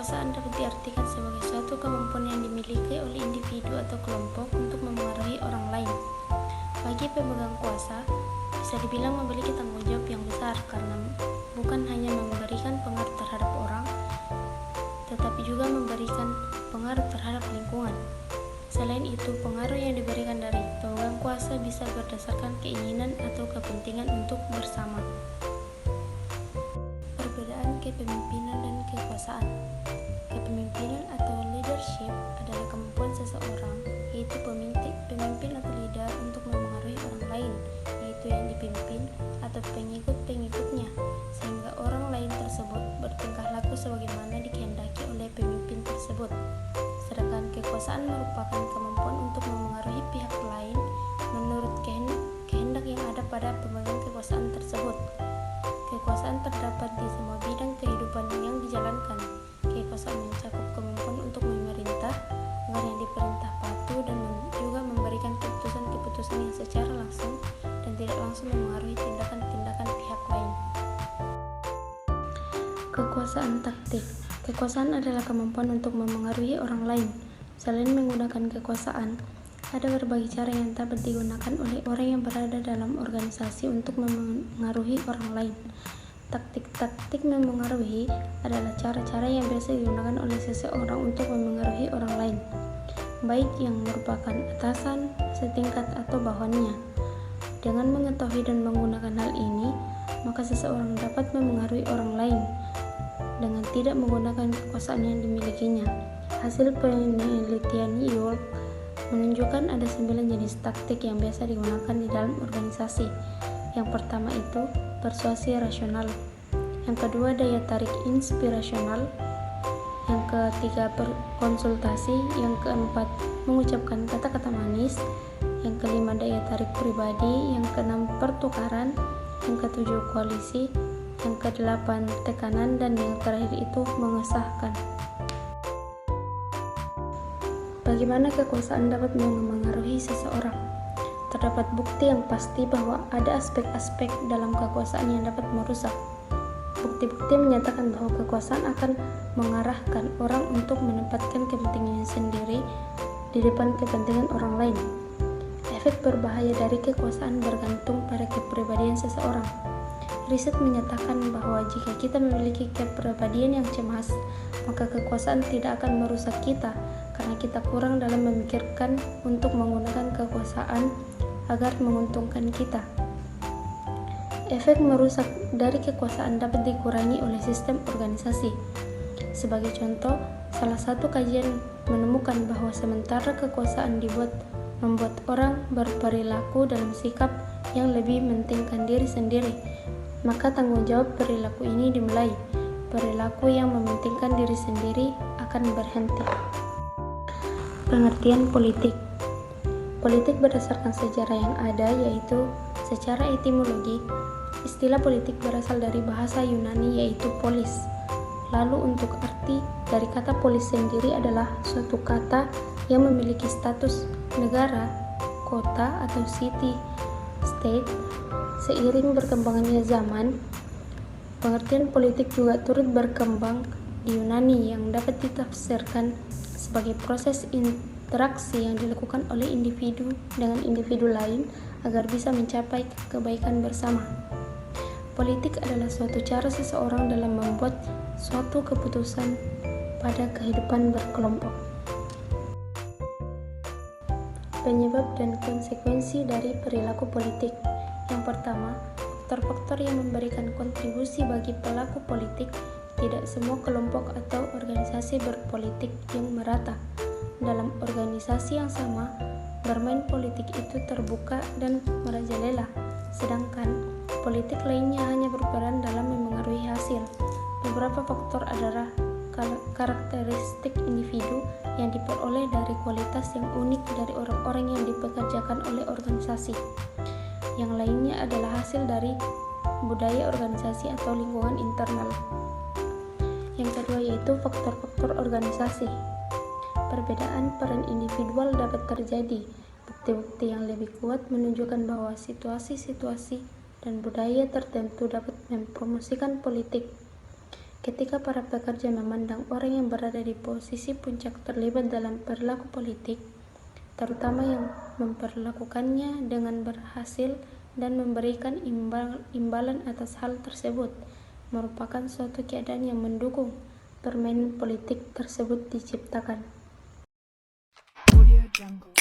Kekuasaan dapat diartikan sebagai suatu kemampuan yang dimiliki oleh individu atau kelompok untuk memengaruhi orang lain. Bagi pemegang kuasa, bisa dibilang memiliki tanggung jawab yang besar karena bukan hanya memberikan pengaruh terhadap orang, tetapi juga memberikan pengaruh terhadap lingkungan. Selain itu, pengaruh yang diberikan dari pemegang kuasa bisa berdasarkan keinginan atau kepentingan untuk bersama. Perbedaan kepemimpinan dan kekuasaan. Kepemimpinan atau leadership adalah kemampuan seseorang, yaitu pemimpin atau leader untuk memengaruhi orang lain, yaitu yang dipimpin atau pengikut-pengikutnya, sehingga orang lain tersebut bertingkah laku sebagaimana dikehendaki oleh pemimpin tersebut. Sedangkan kekuasaan merupakan kemampuan untuk memengaruhi pihak lain menurut kehendak yang ada pada pemegang kekuasaan tersebut. Kekuasaan terdapat di semua bidang kehidupan yang dijalankan. Kekuasaan mencakup kemampuan untuk memerintah, agar yang diperintah patuh, dan juga memberikan keputusan-keputusan yang secara langsung dan tidak langsung memengaruhi tindakan-tindakan pihak lain. Kekuasaan taktik. Kekuasaan adalah kemampuan untuk memengaruhi orang lain. Selain menggunakan kekuasaan, ada berbagai cara yang dapat digunakan oleh orang yang berada dalam organisasi untuk memengaruhi orang lain. Taktik-taktik memengaruhi adalah cara-cara yang biasa digunakan oleh seseorang untuk memengaruhi orang lain, baik yang merupakan atasan, setingkat, atau bawahannya. Dengan mengetahui dan menggunakan hal ini, maka seseorang dapat memengaruhi orang lain dengan tidak menggunakan kekuasaan yang dimilikinya. Hasil penelitian York menunjukkan ada 9 jenis taktik yang biasa digunakan di dalam organisasi. Yang pertama itu persuasi rasional, yang kedua daya tarik inspirasional, yang ketiga konsultasi, yang keempat mengucapkan kata-kata manis, yang kelima daya tarik pribadi, yang keenam pertukaran, yang ketujuh koalisi, yang kedelapan tekanan, dan yang terakhir itu mengesahkan. Bagaimana kekuasaan dapat memengaruhi seseorang? Terdapat bukti yang pasti bahwa ada aspek-aspek dalam kekuasaan yang dapat merusak. Bukti-bukti menyatakan bahwa kekuasaan akan mengarahkan orang untuk menempatkan kepentingannya sendiri di depan kepentingan orang lain. Efek berbahaya dari kekuasaan bergantung pada kepribadian seseorang. Riset menyatakan bahwa jika kita memiliki kepribadian yang cemas, maka kekuasaan tidak akan merusak kita karena kita kurang dalam memikirkan untuk menggunakan kekuasaan agar menguntungkan kita. Efek merusak dari kekuasaan dapat dikurangi oleh sistem organisasi. Sebagai contoh, salah satu kajian menemukan bahwa sementara kekuasaan membuat orang berperilaku dalam sikap yang lebih mementingkan diri sendiri, maka tanggung jawab perilaku ini dimulai. Perilaku yang mementingkan diri sendiri akan berhenti. Pengertian politik. Politik berdasarkan sejarah yang ada, yaitu secara etimologi. Istilah politik berasal dari bahasa Yunani yaitu polis. Lalu untuk arti dari kata polis sendiri adalah suatu kata yang memiliki status negara, kota, atau city, state. Seiring berkembangannya zaman, pengertian politik juga turut berkembang di Yunani yang dapat ditafsirkan sebagai proses interaksi yang dilakukan oleh individu dengan individu lain agar bisa mencapai kebaikan bersama. Politik adalah suatu cara seseorang dalam membuat suatu keputusan pada kehidupan berkelompok. Penyebab dan konsekuensi dari perilaku politik. Yang pertama, faktor-faktor yang memberikan kontribusi bagi pelaku politik. Tidak semua kelompok atau organisasi berpolitik yang merata. Dalam organisasi yang sama, bermain politik itu terbuka dan merajalela, sedangkan politik lainnya hanya berperan dalam memengaruhi hasil. Beberapa faktor adalah karakteristik individu yang diperoleh dari kualitas yang unik dari orang-orang yang dipekerjakan oleh organisasi. Yang lainnya adalah hasil dari budaya organisasi atau lingkungan internal. Yang kedua yaitu faktor-faktor organisasi. Perbedaan peran individual dapat terjadi. Bukti-bukti yang lebih kuat menunjukkan bahwa situasi-situasi dan budaya tertentu dapat mempromosikan politik. Ketika para pekerja memandang orang yang berada di posisi puncak terlibat dalam perilaku politik, terutama yang memperlakukannya dengan berhasil dan memberikan imbalan atas hal tersebut, merupakan suatu keadaan yang mendukung permainan politik tersebut diciptakan. Audio Jungle.